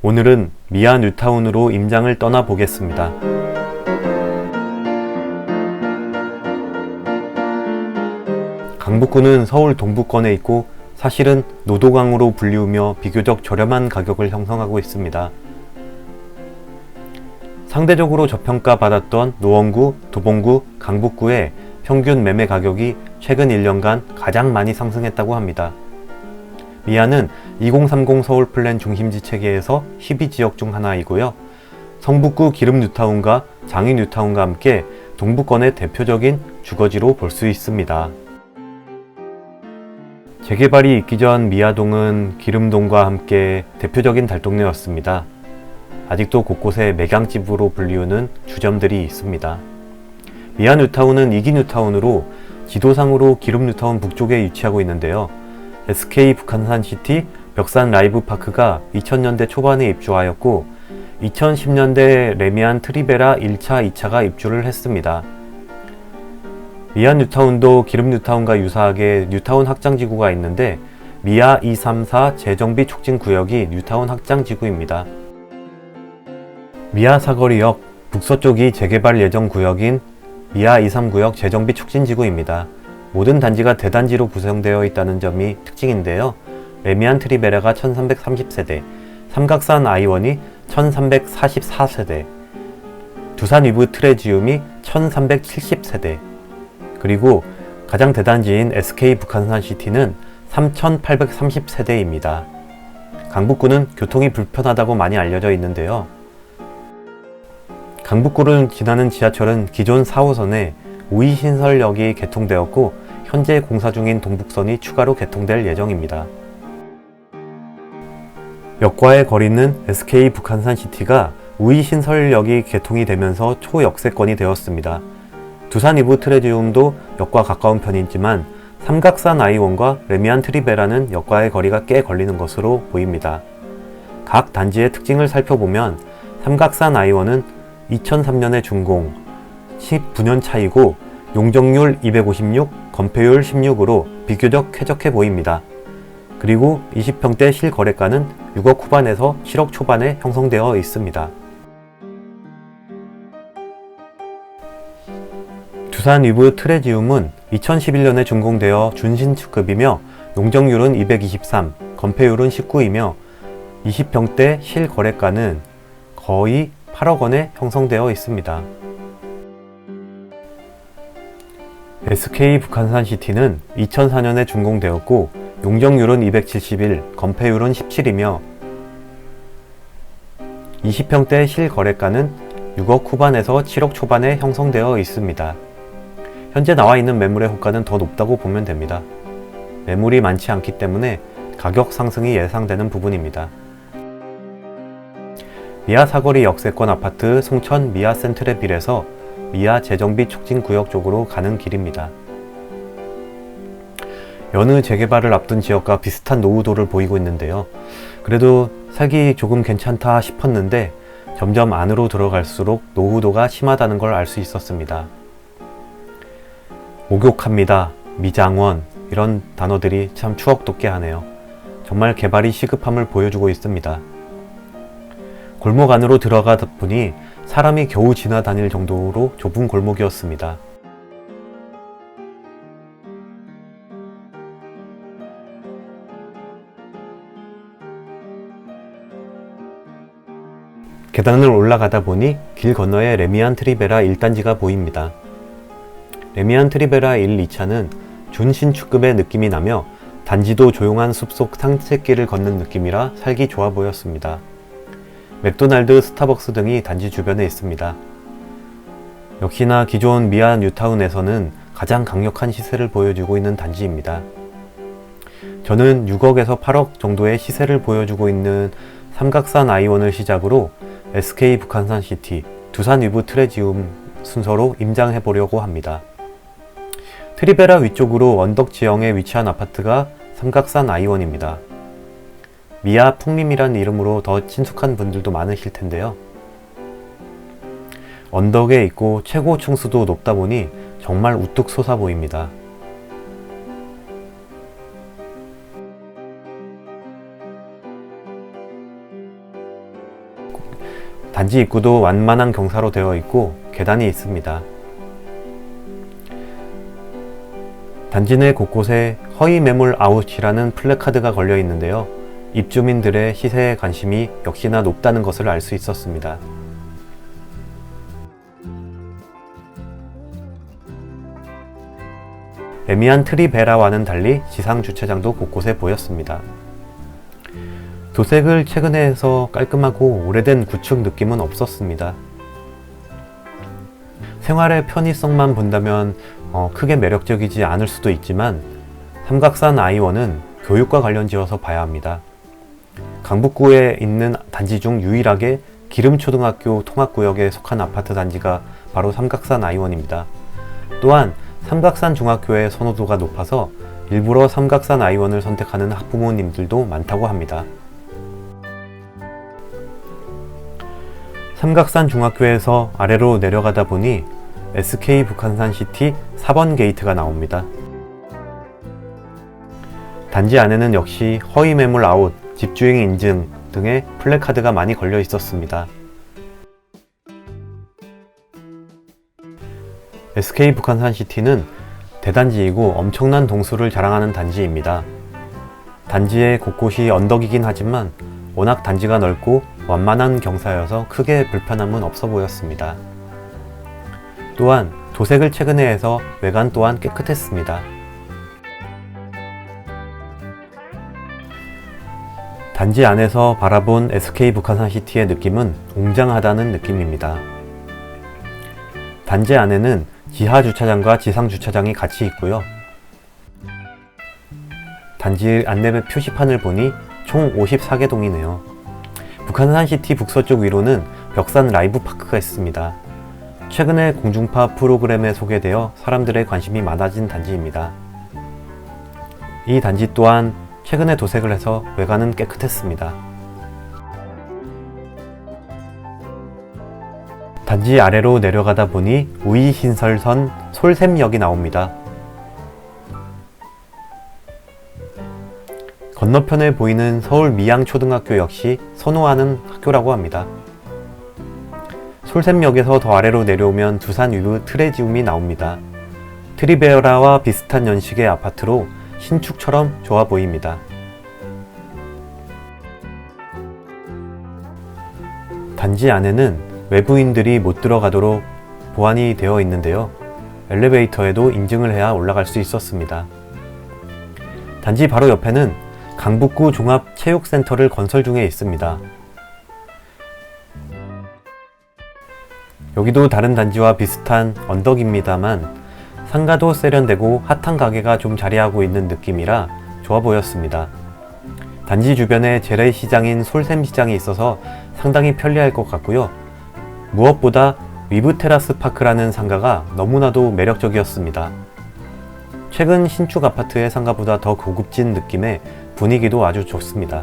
오늘은 미아 뉴타운으로 임장을 떠나보겠습니다. 강북구는 서울 동부권에 있고 사실은 노도강으로 불리우며 비교적 저렴한 가격을 형성하고 있습니다. 상대적으로 저평가 받았던 노원구, 도봉구, 강북구의 평균 매매 가격이 최근 1년간 가장 많이 상승했다고 합니다. 미아는 2030 서울 플랜 중심지 체계에서 12지역 중 하나이고요. 성북구 기름 뉴타운과 장위 뉴타운과 함께 동부권의 대표적인 주거지로 볼 수 있습니다. 재개발이 있기 전 미아동은 기름동과 함께 대표적인 달동네였습니다. 아직도 곳곳에 매장집으로 불리우는 주점들이 있습니다. 미아 뉴타운은 2기 뉴타운으로 지도상으로 기름 뉴타운 북쪽에 위치하고 있는데요. SK 북한산시티 벽산 라이브파크가 2000년대 초반에 입주하였고 2010년대 레미안 트리베라 1차, 2차가 입주를 했습니다. 미아 뉴타운도 기름 뉴타운과 유사하게 뉴타운 확장지구가 있는데 미아 234 재정비 촉진 구역이 뉴타운 확장지구입니다. 미아 사거리역 북서쪽이 재개발 예정 구역인 미아 239역 재정비 촉진지구입니다. 모든 단지가 대단지로 구성되어 있다는 점이 특징인데요. 레미안 트리베라가 1330세대, 삼각산 아이원이 1344세대, 두산 위브 트레지움이 1370세대, 그리고 가장 대단지인 SK 북한산시티는 3830세대입니다. 강북구는 교통이 불편하다고 많이 알려져 있는데요. 강북구를 지나는 지하철은 기존 4호선에 우이신설역이 개통되었고 현재 공사 중인 동북선이 추가로 개통될 예정입니다. 역과의 거리는 SK 북한산시티가 우이신설역이 개통이 되면서 초역세권이 되었습니다. 두산 위브 트레지움도 역과 가까운 편이지만 삼각산 아이원과 레미안 트리베라는 역과의 거리가 꽤 걸리는 것으로 보입니다. 각 단지의 특징을 살펴보면 삼각산 아이원은 2003년에 준공, 19년 차이고 용적률 256, 건폐율 16으로 비교적 쾌적해 보입니다. 그리고 20평대 실거래가는 6억 후반에서 7억 초반에 형성되어 있습니다. 두산 위브 트레지움은 2011년에 준공되어 준신축급이며 용적률은 223, 건폐율은 19이며 20평대 실거래가는 거의 8억 원에 형성되어 있습니다. SK 북한산시티는 2004년에 준공되었고 용적률은 271, 건폐율은 17이며 20평대 실거래가는 6억 후반에서 7억 초반에 형성되어 있습니다. 현재 나와 있는 매물의 호가는 더 높다고 보면 됩니다. 매물이 많지 않기 때문에 가격 상승이 예상되는 부분입니다. 미아 사거리 역세권 아파트 송천 미아 센트레 빌에서 미아 재정비 촉진 구역 쪽으로 가는 길입니다. 여느 재개발을 앞둔 지역과 비슷한 노후도를 보이고 있는데요. 그래도 살기 조금 괜찮다 싶었는데 점점 안으로 들어갈수록 노후도가 심하다는 걸 알 수 있었습니다. 목욕합니다, 미장원 이런 단어들이 참 추억 돋게 하네요. 정말 개발이 시급함을 보여주고 있습니다. 골목 안으로 들어가다 보니 사람이 겨우 지나다닐 정도로 좁은 골목이었습니다. 계단을 올라가다 보니 길 건너에 레미안 트리베라 1단지가 보입니다. 레미안 트리베라 1, 2차는 준신축급의 느낌이 나며 단지도 조용한 숲속 산책길을 걷는 느낌이라 살기 좋아 보였습니다. 맥도날드, 스타벅스 등이 단지 주변에 있습니다. 역시나 기존 미아 뉴타운에서는 가장 강력한 시세를 보여주고 있는 단지입니다. 저는 6억에서 8억 정도의 시세를 보여주고 있는 삼각산 아이원을 시작으로 SK 북한산시티, 두산 위브 트레지움 순서로 임장해 보려고 합니다. 트리베라 위쪽으로 언덕 지형에 위치한 아파트가 삼각산 아이원입니다. 미아 풍림이란 이름으로 더 친숙한 분들도 많으실 텐데요. 언덕에 있고 최고 층수도 높다 보니 정말 우뚝 솟아 보입니다. 단지 입구도 완만한 경사로 되어 있고 계단이 있습니다. 단지 내 곳곳에 허위 매물 아웃이라는 플래카드가 걸려 있는데요. 입주민들의 시세에 관심이 역시나 높다는 것을 알 수 있었습니다. 레미안 트리베라와는 달리 지상 주차장도 곳곳에 보였습니다. 도색을 최근에 해서 깔끔하고 오래된 구축 느낌은 없었습니다. 생활의 편의성만 본다면 크게 매력적이지 않을 수도 있지만 삼각산 I1은 교육과 관련 지어서 봐야 합니다. 강북구에 있는 단지 중 유일하게 기름초등학교 통합구역에 속한 아파트 단지가 바로 삼각산 I1입니다. 또한 삼각산 중학교의 선호도가 높아서 일부러 삼각산 I1을 선택하는 학부모님들도 많다고 합니다. 삼각산 중학교에서 아래로 내려가다 보니 SK 북한산시티 4번 게이트가 나옵니다. 단지 안에는 역시 허위 매물 아웃, 집주인 인증 등의 플래카드가 많이 걸려 있었습니다. SK 북한산시티는 대단지이고 엄청난 동수를 자랑하는 단지입니다. 단지의 곳곳이 언덕이긴 하지만 워낙 단지가 넓고 완만한 경사여서 크게 불편함은 없어 보였습니다. 또한 도색을 최근에 해서 외관 또한 깨끗했습니다. 단지 안에서 바라본 SK 북한산시티의 느낌은 웅장하다는 느낌입니다. 단지 안에는 지하 주차장과 지상 주차장이 같이 있고요. 단지 안내 표시판을 보니 총 54개 동이네요. 북한산시티 북서쪽 위로는 벽산 라이브 파크가 있습니다. 최근에 공중파 프로그램에 소개되어 사람들의 관심이 많아진 단지입니다. 이 단지 또한 최근에 도색을 해서 외관은 깨끗했습니다. 단지 아래로 내려가다 보니 우이신설선 솔샘역이 나옵니다. 건너편에 보이는 서울 미양초등학교 역시 선호하는 학교라고 합니다. 솔샘역에서 더 아래로 내려오면 두산 위브 트레지움이 나옵니다. 트리베라와 비슷한 연식의 아파트로 신축처럼 좋아 보입니다. 단지 안에는 외부인들이 못 들어가도록 보안이 되어 있는데요. 엘리베이터에도 인증을 해야 올라갈 수 있었습니다. 단지 바로 옆에는 강북구 종합체육센터를 건설 중에 있습니다. 여기도 다른 단지와 비슷한 언덕입니다만 상가도 세련되고 핫한 가게가 좀 자리하고 있는 느낌이라 좋아 보였습니다. 단지 주변에 재래시장인 솔샘시장이 있어서 상당히 편리할 것 같고요. 무엇보다 위브테라스 파크라는 상가가 너무나도 매력적이었습니다. 최근 신축 아파트의 상가보다 더 고급진 느낌에 분위기도 아주 좋습니다.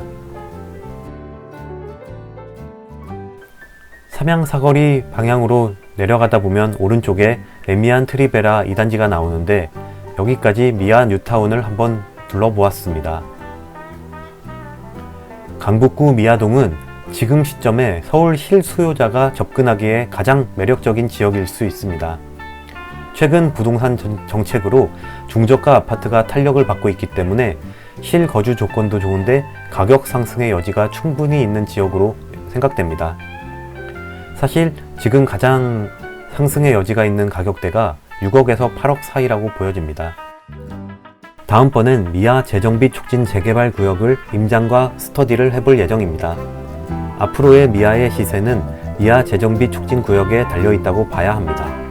삼양사거리 방향으로 내려가다 보면 오른쪽에 레미안 트리베라 2단지가 나오는데 여기까지 미아 뉴타운을 한번 둘러보았습니다. 강북구 미아동은 지금 시점에 서울 실수요자가 접근하기에 가장 매력적인 지역일 수 있습니다. 최근 부동산 정책으로 중저가 아파트가 탄력을 받고 있기 때문에 실거주 조건도 좋은데 가격 상승의 여지가 충분히 있는 지역으로 생각됩니다. 사실 지금 가장 상승의 여지가 있는 가격대가 6억에서 8억 사이라고 보여집니다. 다음번엔 미아 재정비 촉진 재개발 구역을 임장과 스터디를 해볼 예정입니다. 앞으로의 미아의 시세는 미아 재정비 촉진 구역에 달려있다고 봐야 합니다.